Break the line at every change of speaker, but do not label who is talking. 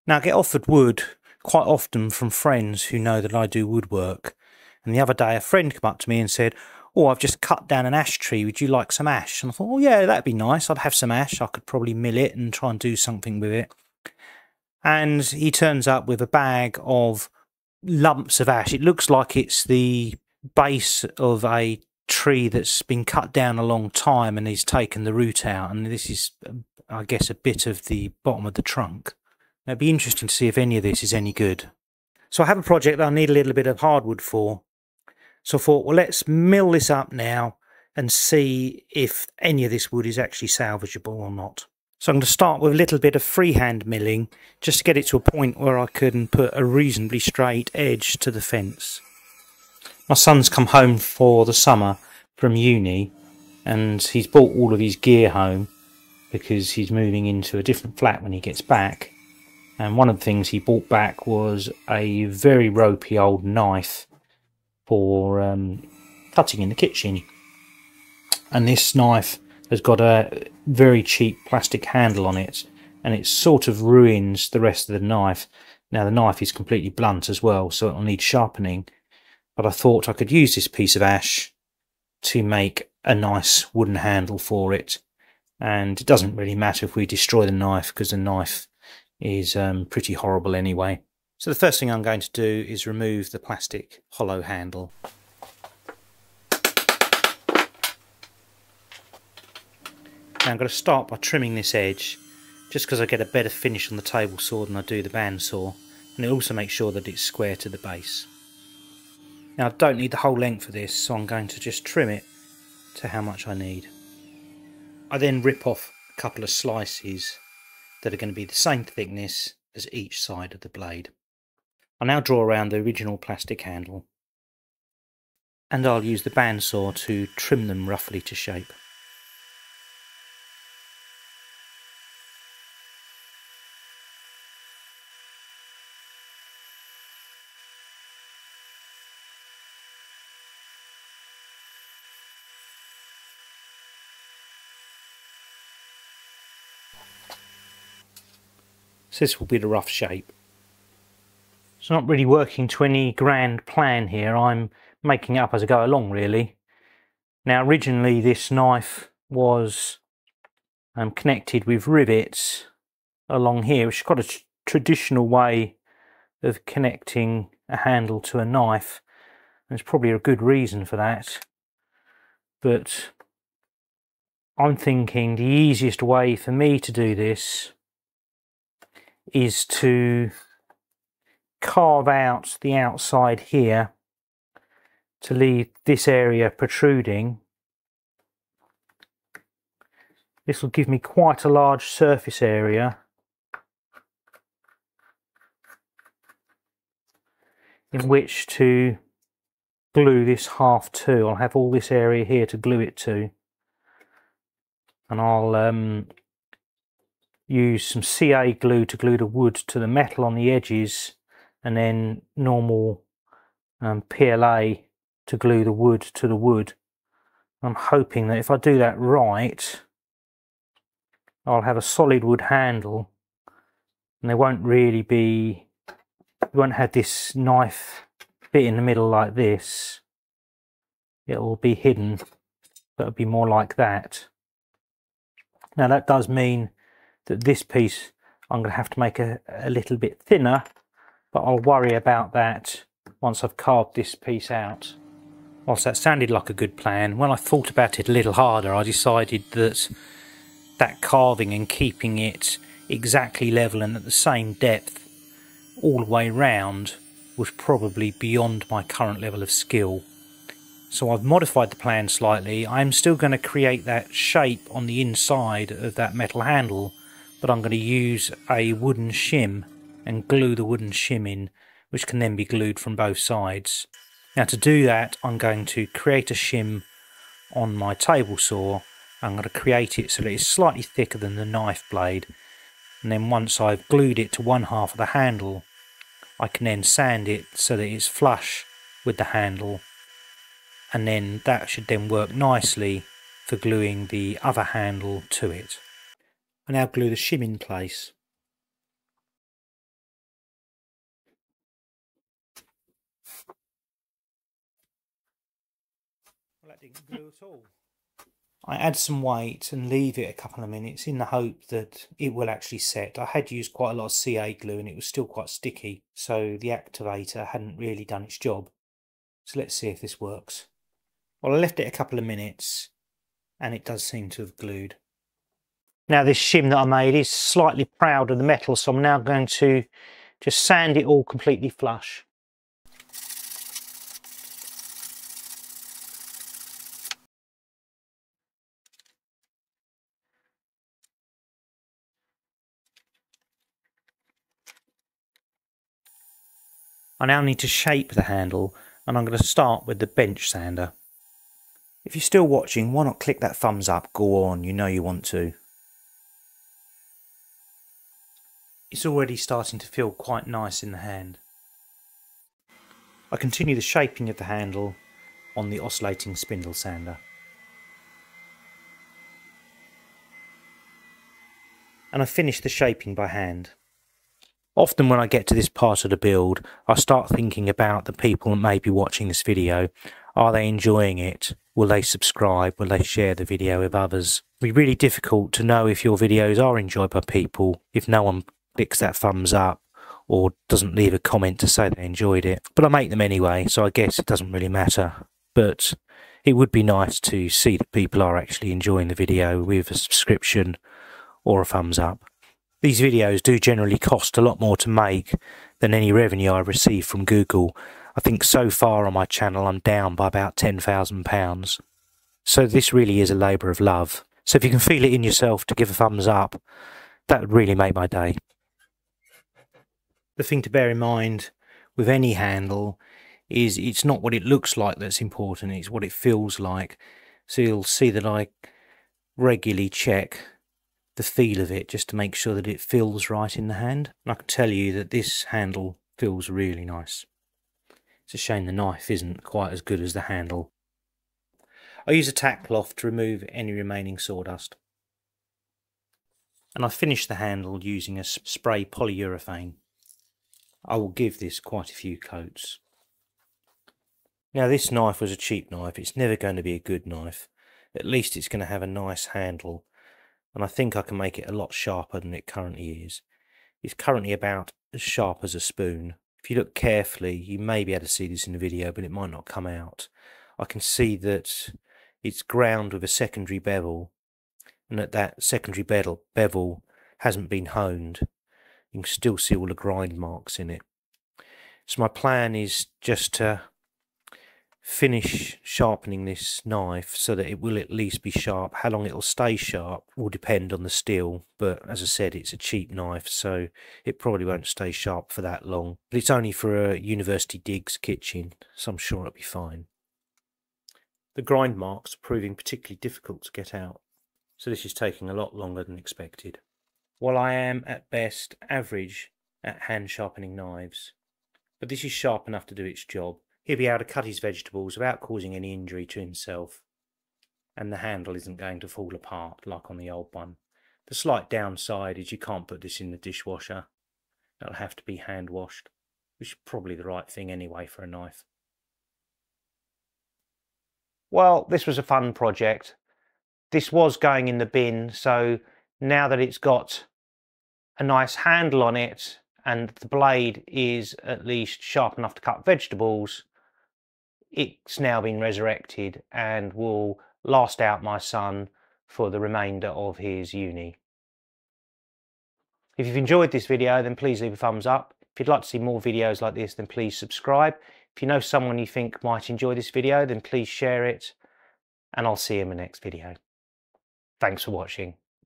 Now I get offered wood quite often from friends who know that I do woodwork, and the other day a friend came up to me and said, "Oh, I've just cut down an ash tree, would you like some ash?" And I thought, "Oh yeah, that'd be nice, I'd have some ash, I could probably mill it and try and do something with it." And he turns up with a bag of lumps of ash. It looks like it's the base of a tree that's been cut down a long time and he's taken the root out, and this is, I guess, a bit of the bottom of the trunk. It'd be interesting to see if any of this is any good. So I have a project that I need a little bit of hardwood for. So I thought, well, let's mill this up now and see if any of this wood is actually salvageable or not. So I'm going to start with a little bit of freehand milling, just to get it to a point where I can put a reasonably straight edge to the fence. My son's come home for the summer from uni, and he's brought all of his gear home because he's moving into a different flat when he gets back. And one of the things he brought back was a very ropey old knife for cutting in the kitchen. And this knife has got a very cheap plastic handle on it, and it sort of ruins the rest of the knife. Now the knife is completely blunt as well, so it'll need sharpening. But I thought I could use this piece of ash to make a nice wooden handle for it. And it doesn't really matter if we destroy the knife, because the knife is pretty horrible anyway. So the first thing I'm going to do is remove the plastic hollow handle. Now I'm going to start by trimming this edge, just because I get a better finish on the table saw than I do the bandsaw, and it also makes sure that it's square to the base. Now I don't need the whole length of this, so I'm going to just trim it to how much I need. I then rip off a couple of slices that are going to be the same thickness as each side of the blade. I'll now draw around the original plastic handle, and I'll use the bandsaw to trim them roughly to shape. So this will be the rough shape. It's not really working to any grand plan here, I'm making it up as I go along really. Now originally this knife was connected with rivets along here, which is quite a traditional way of connecting a handle to a knife. There's probably a good reason for that, but I'm thinking the easiest way for me to do this is to carve out the outside here to leave this area protruding. This will give me quite a large surface area in which to glue this half to. I'll have all this area here to glue it to, and I'll use some CA glue to glue the wood to the metal on the edges, and then normal PLA to glue the wood to the wood. I'm hoping that if I do that right, I'll have a solid wood handle, and there won't really be, you won't have this knife bit in the middle like this. It'll be hidden, but it'll be more like that. Now that does mean that this piece I'm going to have to make a little bit thinner, but I'll worry about that once I've carved this piece out. Whilst that sounded like a good plan, when I thought about it a little harder, I decided that that carving and keeping it exactly level and at the same depth all the way round was probably beyond my current level of skill. So I've modified the plan slightly. I'm still going to create that shape on the inside of that metal handle, but I'm going to use a wooden shim and glue the wooden shim in, which can then be glued from both sides. Now to do that, I'm going to create a shim on my table saw. I'm going to create it so that it's slightly thicker than the knife blade, and then once I've glued it to one half of the handle, I can then sand it so that it's flush with the handle, and then that should then work nicely for gluing the other handle to it. I now glue the shim in place. Well, that didn't glue at all. I add some weight and leave it a couple of minutes in the hope that it will actually set. I had used quite a lot of CA glue and it was still quite sticky, so the activator hadn't really done its job. So let's see if this works. Well, I left it a couple of minutes and it does seem to have glued. Now this shim that I made is slightly proud of the metal, so I'm now going to just sand it all completely flush. I now need to shape the handle, and I'm going to start with the bench sander. If you're still watching, why not click that thumbs up? Go on, you know you want to. It's already starting to feel quite nice in the hand. I continue the shaping of the handle on the oscillating spindle sander. And I finish the shaping by hand. Often when I get to this part of the build, I start thinking about the people that may be watching this video. Are they enjoying it? Will they subscribe? Will they share the video with others? It'd be really difficult to know if your videos are enjoyed by people if no one clicks that thumbs up or doesn't leave a comment to say they enjoyed it. But I make them anyway, so I guess it doesn't really matter. But it would be nice to see that people are actually enjoying the video with a subscription or a thumbs up. These videos do generally cost a lot more to make than any revenue I receive from Google. I think so far on my channel I'm down by about £10,000. So this really is a labour of love. So if you can feel it in yourself to give a thumbs up, that would really make my day. The thing to bear in mind with any handle is it's not what it looks like that's important, it's what it feels like. So you'll see that I regularly check the feel of it just to make sure that it feels right in the hand. And I can tell you that this handle feels really nice. It's a shame the knife isn't quite as good as the handle. I use a tack cloth to remove any remaining sawdust. And I finish the handle using a spray polyurethane. I will give this quite a few coats. Now this knife was a cheap knife, it's never going to be a good knife. At least it's going to have a nice handle. And I think I can make it a lot sharper than it currently is. It's currently about as sharp as a spoon. If you look carefully, you may be able to see this in the video, but it might not come out. I can see that it's ground with a secondary bevel, and that secondary bevel hasn't been honed. You can still see all the grind marks in it. So my plan is just to finish sharpening this knife so that it will at least be sharp. How long it'll stay sharp will depend on the steel, but as I said, it's a cheap knife, so it probably won't stay sharp for that long. But it's only for a university digs kitchen, so I'm sure it'll be fine. The grind marks are proving particularly difficult to get out, so this is taking a lot longer than expected. While I am at best average at hand sharpening knives, but this is sharp enough to do its job. He'll be able to cut his vegetables without causing any injury to himself, and the handle isn't going to fall apart like on the old one. The slight downside is you can't put this in the dishwasher. It'll have to be hand washed, which is probably the right thing anyway for a knife. Well, this was a fun project. This was going in the bin, so now that it's got a nice handle on it and the blade is at least sharp enough to cut vegetables, it's now been resurrected and will last out my son for the remainder of his uni. If you've enjoyed this video, then please leave a thumbs up. If you'd like to see more videos like this, then please subscribe. If you know someone you think might enjoy this video, then please share it, and I'll see you in the next video. Thanks for watching.